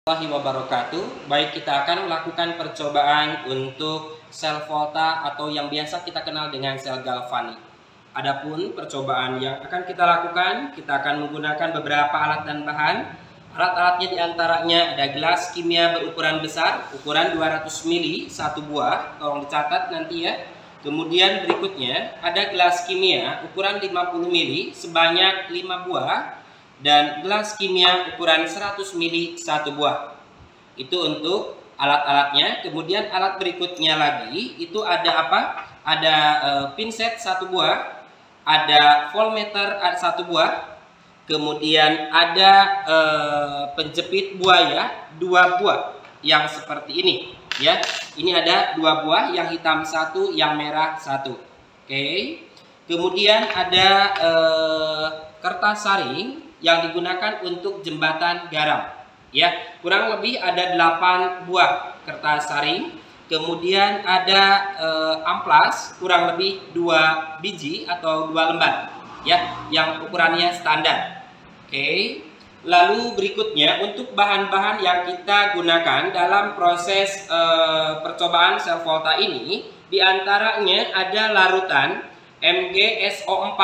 Warahmatullahi wabarakatuh. Baik, kita akan melakukan percobaan untuk sel volta atau yang biasa kita kenal dengan sel galvanik. Adapun percobaan yang akan kita lakukan, kita akan menggunakan beberapa alat dan bahan. Alat-alatnya diantaranya ada gelas kimia berukuran besar, ukuran 200 mili, satu buah, tolong dicatat nanti ya. Kemudian berikutnya ada gelas kimia ukuran 50 mili sebanyak 5 buah. Dan gelas kimia ukuran 100 mili satu buah. Itu untuk alat-alatnya. Kemudian alat berikutnya lagi itu ada apa? Ada pinset satu buah, ada voltmeter satu buah, kemudian ada penjepit buaya 2 buah yang seperti ini ya. Ini ada 2 buah, yang hitam 1, yang merah 1. Oke. Kemudian ada kertas saring yang digunakan untuk jembatan garam ya, kurang lebih ada 8 buah kertas saring. Kemudian ada amplas kurang lebih 2 biji atau 2 lembar ya, yang ukurannya standar. Oke. Lalu berikutnya untuk bahan-bahan yang kita gunakan dalam proses percobaan sel volta ini, diantaranya ada larutan MgSO4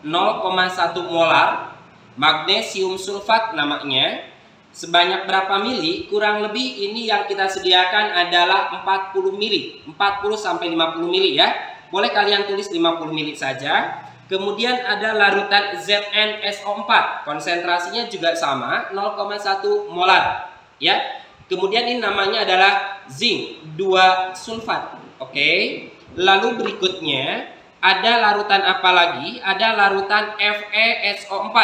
0,1 molar, magnesium sulfat namanya, sebanyak berapa mili? Kurang lebih ini yang kita sediakan adalah 40 mili, 40 sampai 50 mili ya. Boleh kalian tulis 50 mili saja. Kemudian ada larutan ZnSO4, konsentrasinya juga sama, 0,1 molar ya. Kemudian ini namanya adalah zinc 2 sulfat. Oke. Lalu berikutnya ada larutan apa lagi? Ada larutan FeSO4,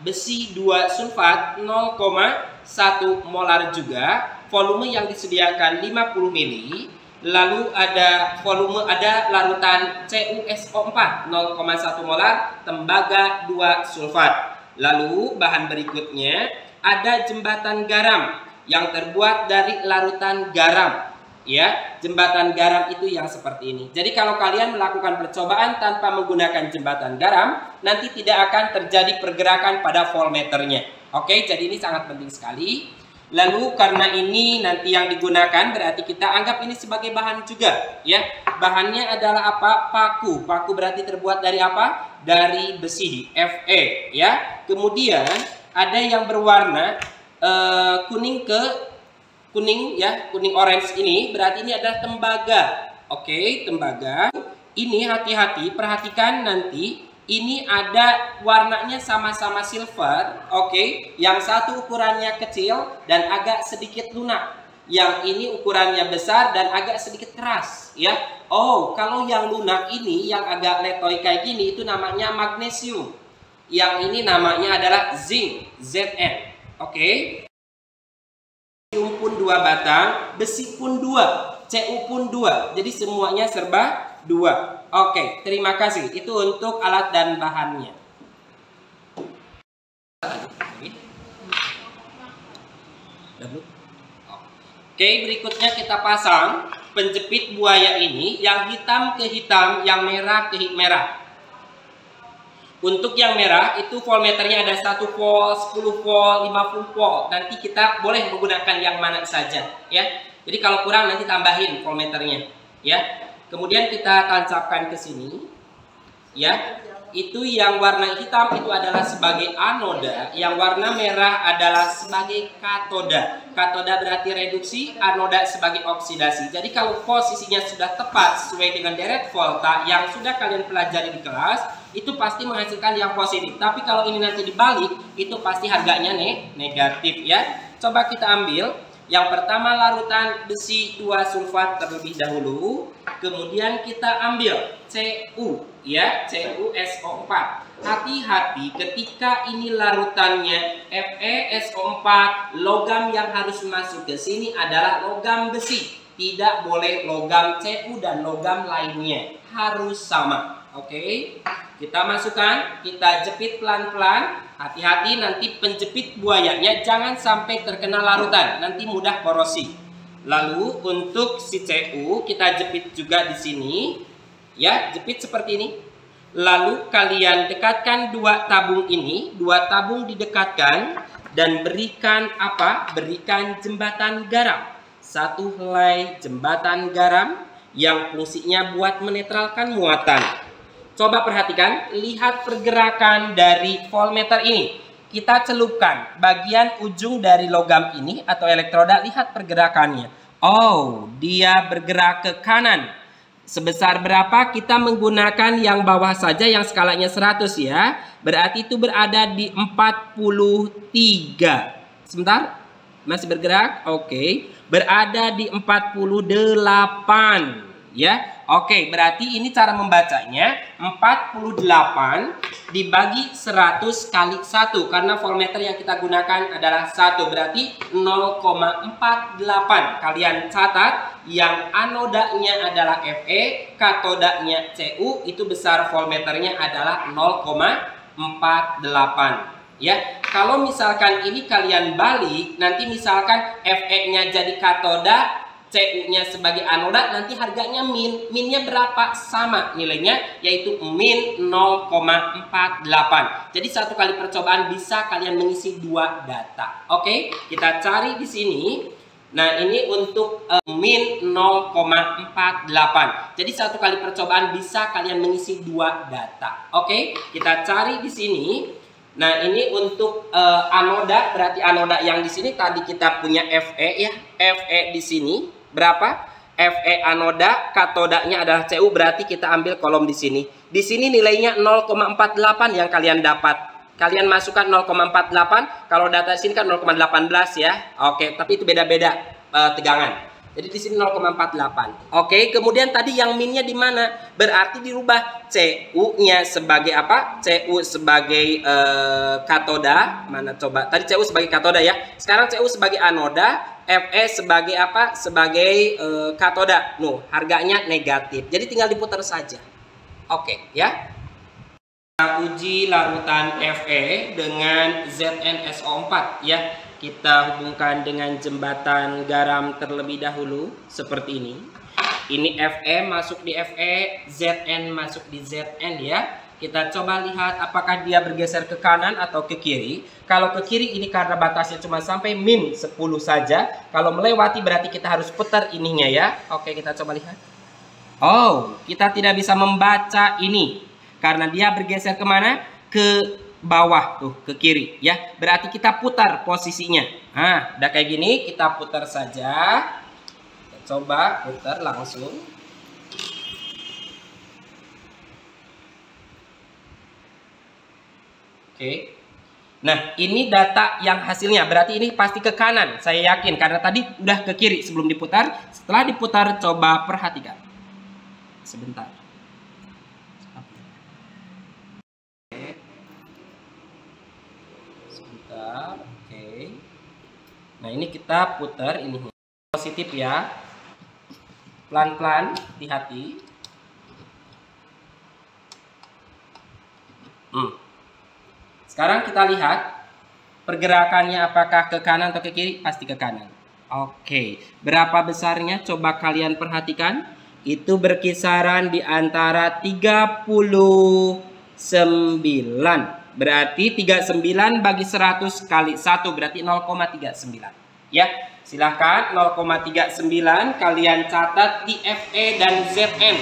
besi 2 sulfat 0,1 molar juga, volume yang disediakan 50 mili. Lalu ada larutan CuSO4 0,1 molar, tembaga 2 sulfat. Lalu bahan berikutnya ada jembatan garam yang terbuat dari larutan garam ya. Jembatan garam itu yang seperti ini. Jadi kalau kalian melakukan percobaan tanpa menggunakan jembatan garam, nanti tidak akan terjadi pergerakan pada voltmeternya. Oke, jadi ini sangat penting sekali. Lalu karena ini nanti yang digunakan, berarti kita anggap ini sebagai bahan juga ya. Bahannya adalah apa? Paku. Paku berarti terbuat dari apa? Dari besi Fe ya. Kemudian ada yang berwarna kuning ya, kuning orange, ini berarti ini adalah tembaga. Oke, tembaga. Ini hati-hati, perhatikan nanti ini ada warnanya sama-sama silver. Oke, yang satu ukurannya kecil dan agak sedikit lunak, yang ini ukurannya besar dan agak sedikit keras ya. Oh, kalau yang lunak ini, yang agak letoy kayak gini, itu namanya magnesium. Yang ini namanya adalah zinc, Zn. Oke. Pun 2 batang, besi pun 2, Cu pun 2. Jadi semuanya serba 2. Oke, terima kasih. Itu untuk alat dan bahannya. Oke, berikutnya kita pasang penjepit buaya ini, yang hitam ke hitam, yang merah ke merah. Untuk yang merah itu voltmeternya ada 1 volt, 10 volt, 50 volt. Nanti kita boleh menggunakan yang mana saja ya. Jadi kalau kurang nanti tambahin voltmeternya ya. Kemudian kita tancapkan ke sini ya. Itu yang warna hitam itu adalah sebagai anoda, yang warna merah adalah sebagai katoda. Katoda berarti reduksi, anoda sebagai oksidasi. Jadi kalau posisinya sudah tepat sesuai dengan deret volta yang sudah kalian pelajari di kelas, itu pasti menghasilkan yang positif. Tapi kalau ini nanti dibalik, itu pasti harganya negatif ya. Coba kita ambil yang pertama larutan besi 2 sulfat terlebih dahulu. Kemudian kita ambil Cu ya, CuSO4. Hati-hati ketika ini larutannya FeSO4, logam yang harus masuk ke sini adalah logam besi. Tidak boleh logam Cu dan logam lainnya, harus sama. Oke, kita masukkan, kita jepit pelan-pelan. Hati-hati nanti penjepit buayanya jangan sampai terkena larutan, nanti mudah korosi. Lalu untuk si Cu kita jepit juga di sini ya, jepit seperti ini. Lalu kalian dekatkan 2 tabung ini, 2 tabung didekatkan dan berikan apa? Berikan jembatan garam. Satu helai jembatan garam yang fungsinya buat menetralkan muatan. Coba perhatikan, lihat pergerakan dari voltmeter ini. Kita celupkan bagian ujung dari logam ini atau elektroda, lihat pergerakannya. Oh, dia bergerak ke kanan. Sebesar berapa? Kita menggunakan yang bawah saja, yang skalanya 100 ya. Berarti itu berada di 43. Sebentar, masih bergerak? Oke. Berada di 48 ya. Oke, berarti ini cara membacanya 48 dibagi 100 kali 1 karena voltmeter yang kita gunakan adalah 1, berarti 0,48. Kalian catat yang anodanya adalah Fe, katodanya Cu, itu besar voltmeternya adalah 0,48 ya. Kalau misalkan ini kalian balik, nanti misalkan Fe-nya jadi katoda, Cu-nya sebagai anoda, nanti harganya min. Minnya berapa? Sama nilainya, yaitu min 0,48. Jadi satu kali percobaan bisa kalian mengisi 2 data. Oke, kita cari di sini. Nah, ini untuk min 0,48. Jadi satu kali percobaan bisa kalian mengisi 2 data. Oke, kita cari di sini. Nah, ini untuk anoda, berarti anoda yang di sini tadi kita punya Fe ya. Fe di sini berapa? Fe anoda, katodanya adalah Cu, berarti kita ambil kolom di sini. Di sini nilainya 0,48 yang kalian dapat. Kalian masukkan 0,48, kalau data sini kan 0,18 ya. Oke, tapi itu beda-beda tegangan. Jadi di sini 0,48. Oke, kemudian tadi yang minnya di mana? Berarti dirubah Cu-nya sebagai apa? Cu sebagai katoda. Mana coba? Tadi Cu sebagai katoda ya. Sekarang Cu sebagai anoda, Fe sebagai apa? Sebagai katoda. Harganya negatif. Jadi tinggal diputar saja. Oke, ya. Kita uji larutan Fe dengan ZnSO4 ya. Kita hubungkan dengan jembatan garam terlebih dahulu seperti ini. Ini Fe masuk di Fe, Zn masuk di Zn ya. Kita coba lihat apakah dia bergeser ke kanan atau ke kiri. Kalau ke kiri ini karena batasnya cuma sampai min 10 saja. Kalau melewati berarti kita harus putar ininya ya. Oke, kita coba lihat. Oh, kita tidak bisa membaca ini karena dia bergeser kemana? Ke bawah tuh, ke kiri ya. Berarti kita putar posisinya. Nah, udah kayak gini, kita putar saja. Kita coba putar langsung. Oke. Nah, ini data yang hasilnya. Berarti ini pasti ke kanan, saya yakin karena tadi udah ke kiri sebelum diputar. Setelah diputar, coba perhatikan. Sebentar. Oke. Nah, ini kita putar ini positif ya. Pelan-pelan, hati-hati. Sekarang kita lihat pergerakannya apakah ke kanan atau ke kiri? Pasti ke kanan. Oke. Berapa besarnya? Coba kalian perhatikan. Itu berkisaran di antara 39. Berarti 39 bagi 100 kali 1 berarti 0,39 ya. Silahkan 0,39 kalian catat di Fe dan Zn.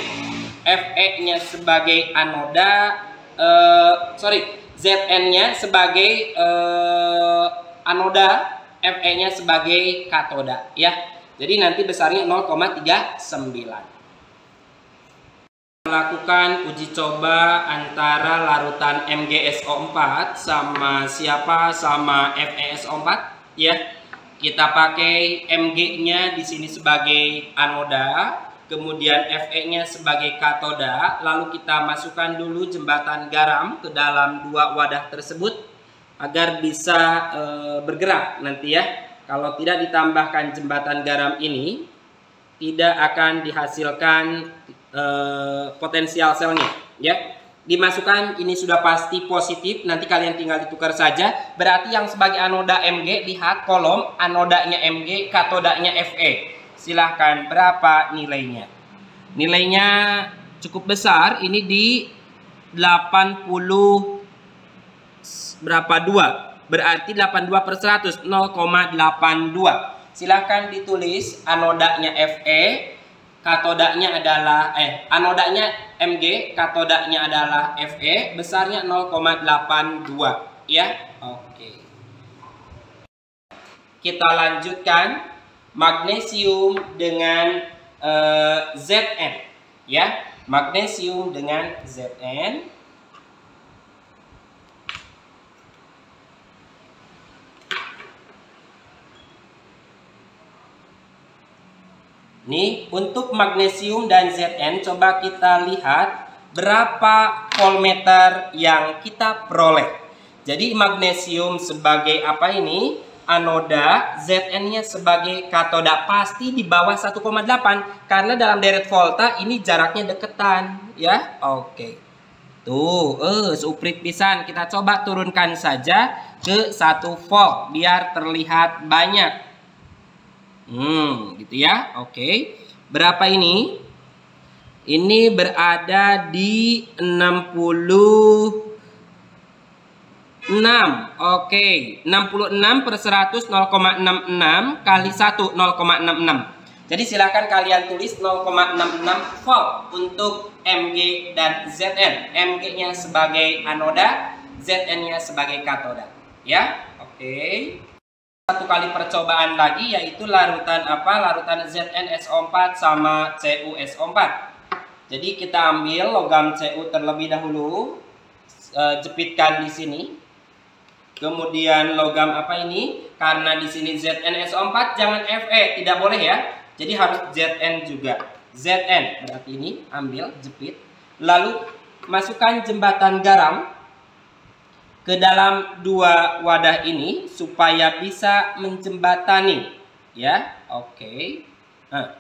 Fe nya sebagai anoda, Zn-nya sebagai anoda, Fe nya sebagai katoda ya. Jadi nanti besarnya 0,39. Lakukan uji coba antara larutan MgSO4 sama siapa? Sama FeSO4 ya. Kita pakai Mg-nya di sini sebagai anoda, kemudian Fe-nya sebagai katoda, lalu kita masukkan dulu jembatan garam ke dalam 2 wadah tersebut agar bisa bergerak nanti ya. Kalau tidak ditambahkan jembatan garam ini, tidak akan dihasilkan potensial selnya ya. Dimasukkan, ini sudah pasti positif, nanti kalian tinggal ditukar saja. Berarti yang sebagai anoda Mg, lihat kolom anodanya Mg, katodanya Fe. Silahkan, berapa nilainya? Nilainya cukup besar, ini di 80 berapa 2 berarti 82/100, 0,82. Silahkan ditulis anodanya Fe, katodanya adalah anodanya Mg, katodanya adalah Fe, besarnya 0,82 ya. Oke. Kita lanjutkan magnesium dengan Zn ya. Magnesium dengan Zn. Nih, untuk magnesium dan Zn coba kita lihat berapa voltmeter yang kita peroleh. Jadi magnesium sebagai apa ini? Anoda, Zn-nya sebagai katoda, pasti di bawah 1,8 karena dalam deret volta ini jaraknya deketan ya. Oke. Tuh, suprit pisan. Kita coba turunkan saja ke 1 volt biar terlihat banyak. Gitu ya. Oke. Berapa ini? Ini berada di 66. Oke, 66/100 0,66 kali 1 0,66. Jadi silakan kalian tulis 0,66 volt untuk Mg dan Zn. Mg-nya sebagai anoda, Zn-nya sebagai katoda. Ya, oke. Satu kali percobaan lagi yaitu larutan apa? Larutan ZnSO4 sama CuSO4. Jadi kita ambil logam Cu terlebih dahulu, jepitkan di sini. Kemudian logam apa ini? Karena di sini ZnSO4 jangan Fe, tidak boleh ya. Jadi harus Zn juga. Zn berarti ini ambil jepit. Lalu masukkan jembatan garam ke dalam dua wadah ini supaya bisa menjembatani ya. Oke. Nah,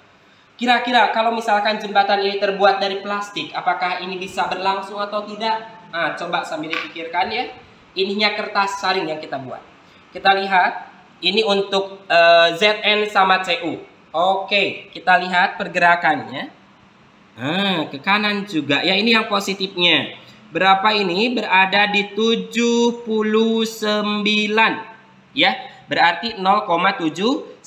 kira-kira kalau misalkan jembatan ini terbuat dari plastik, apakah ini bisa berlangsung atau tidak? Nah, coba sambil dipikirkan ya. Ininya kertas saring yang kita buat. Kita lihat ini untuk Zn sama Cu. Oke, kita lihat pergerakannya. Ke kanan juga. Ya, ini yang positifnya. Berapa ini? Berada di 79. Ya, berarti 0,79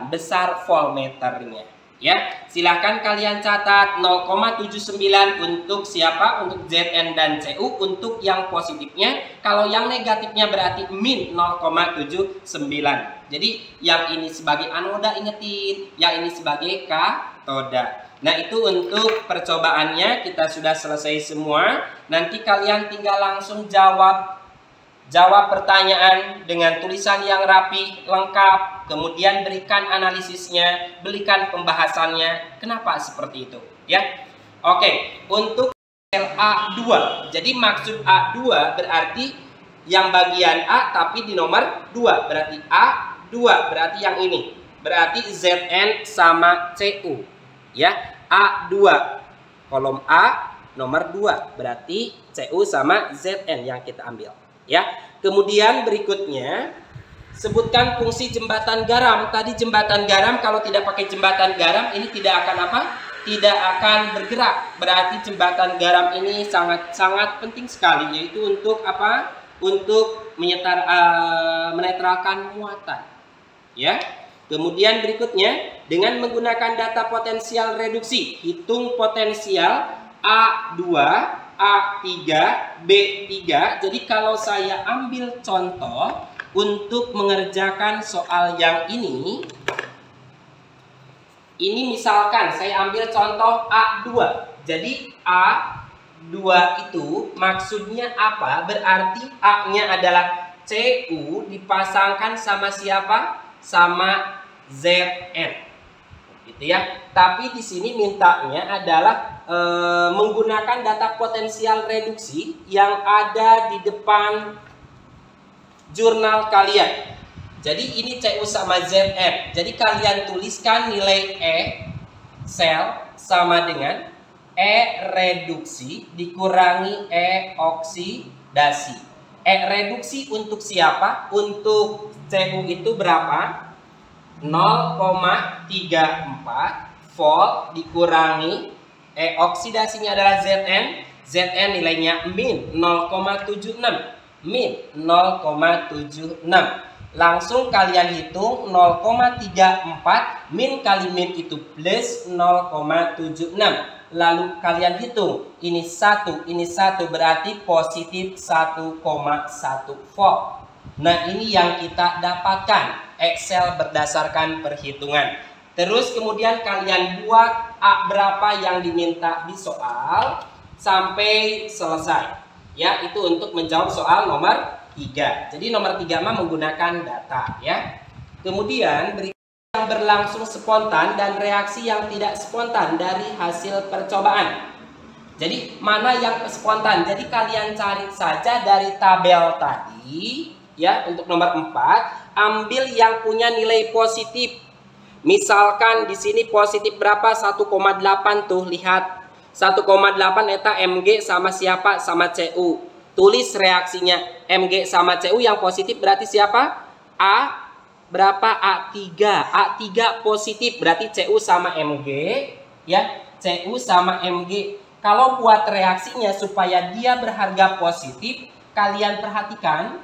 besar voltmeternya. Ya, silahkan kalian catat 0,79 untuk siapa? Untuk Zn dan Cu. Untuk yang positifnya. Kalau yang negatifnya berarti min 0,79. Jadi yang ini sebagai anoda, ingetin. Yang ini sebagai katoda. Nah, itu untuk percobaannya kita sudah selesai semua. Nanti kalian tinggal langsung jawab pertanyaan dengan tulisan yang rapi, lengkap, kemudian berikan analisisnya, berikan pembahasannya, kenapa seperti itu, ya. Oke, untuk sel A2. Jadi maksud A2 berarti yang bagian A tapi di nomor 2, berarti A2, berarti yang ini. Berarti Zn sama Cu, ya. A2 kolom A nomor 2, berarti Cu sama Zn yang kita ambil. Ya, kemudian berikutnya sebutkan fungsi jembatan garam. Tadi jembatan garam kalau tidak pakai jembatan garam ini tidak akan apa? Tidak akan bergerak. Berarti jembatan garam ini sangat penting sekali, yaitu untuk apa? Untuk menetralkan muatan. Ya. Kemudian berikutnya dengan menggunakan data potensial reduksi, hitung potensial A2, A3, B3. Jadi kalau saya ambil contoh untuk mengerjakan soal yang ini misalkan saya ambil contoh A2. Jadi A2 itu maksudnya apa? Berarti A-nya adalah Cu dipasangkan sama siapa? Sama Zn. Gitu ya. Tapi di sini mintanya adalah menggunakan data potensial reduksi yang ada di depan jurnal kalian. Jadi ini Cu sama Zn. Jadi kalian tuliskan nilai E sel sama dengan E reduksi dikurangi E oksidasi. E reduksi untuk siapa? Untuk Cu itu berapa? 0,34 volt dikurangi E oksidasinya adalah Zn. Zn nilainya min 0,76. min 0,76. Langsung kalian hitung 0,34 min kali min itu plus 0,76. Lalu kalian hitung ini 1 berarti positif 1,1 volt. Nah, ini yang kita dapatkan Excel berdasarkan perhitungan. Terus kemudian kalian buat A berapa yang diminta di soal sampai selesai. Ya, itu untuk menjawab soal nomor 3. Jadi nomor 3 mah menggunakan data ya. Kemudian yang berlangsung spontan dan reaksi yang tidak spontan dari hasil percobaan. Jadi mana yang spontan? Jadi kalian cari saja dari tabel tadi ya. Untuk nomor 4, ambil yang punya nilai positif. Misalkan di sini positif berapa? 1,8 tuh, lihat. 1,8 eta Mg sama siapa? Sama Cu. Tulis reaksinya. Mg sama Cu yang positif berarti siapa? A berapa? A3. A3 positif berarti Cu sama Mg ya. Cu sama Mg. Kalau buat reaksinya supaya dia berharga positif, kalian perhatikan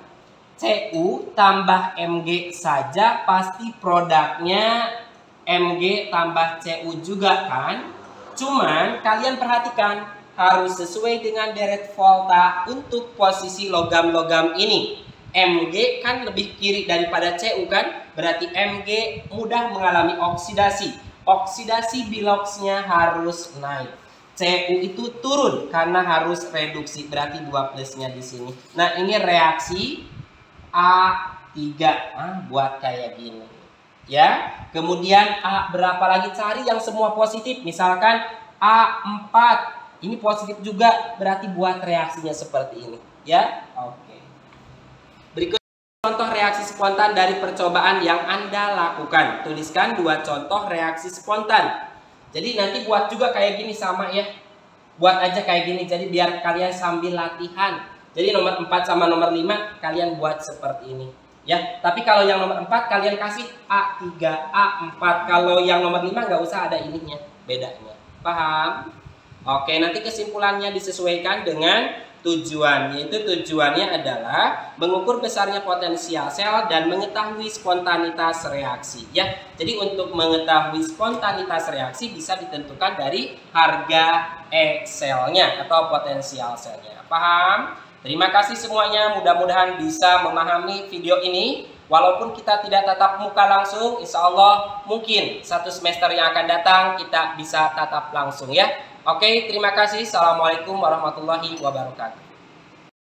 Cu tambah Mg saja pasti produknya Mg tambah Cu juga kan? Cuman kalian perhatikan harus sesuai dengan deret volta untuk posisi logam-logam ini. Mg kan lebih kiri daripada Cu kan? Berarti Mg mudah mengalami oksidasi. Oksidasi biloxnya harus naik. Cu itu turun karena harus reduksi. Berarti 2 plusnya di sini. Nah, ini reaksi A3. Buat kayak gini. Ya. Kemudian A berapa lagi? Cari yang semua positif. Misalkan A4. Ini positif juga, berarti buat reaksinya seperti ini, ya. Oke. Berikut contoh reaksi spontan dari percobaan yang Anda lakukan. Tuliskan 2 contoh reaksi spontan. Jadi nanti buat juga kayak gini sama ya. Buat aja kayak gini, jadi biar kalian sambil latihan. Jadi nomor 4 sama nomor 5 kalian buat seperti ini, ya. Tapi kalau yang nomor 4 kalian kasih A3, A4. Kalau yang nomor 5 nggak usah ada ininya, bedanya. Paham? Oke, nanti kesimpulannya disesuaikan dengan tujuan, yaitu tujuannya adalah mengukur besarnya potensial sel dan mengetahui spontanitas reaksi ya. Jadi untuk mengetahui spontanitas reaksi bisa ditentukan dari harga Excel-nya atau potensial selnya. Paham? Terima kasih semuanya, mudah-mudahan bisa memahami video ini. Walaupun kita tidak tatap muka langsung, insya Allah mungkin 1 semester yang akan datang kita bisa tatap langsung ya. Oke, terima kasih. Assalamualaikum warahmatullahi wabarakatuh.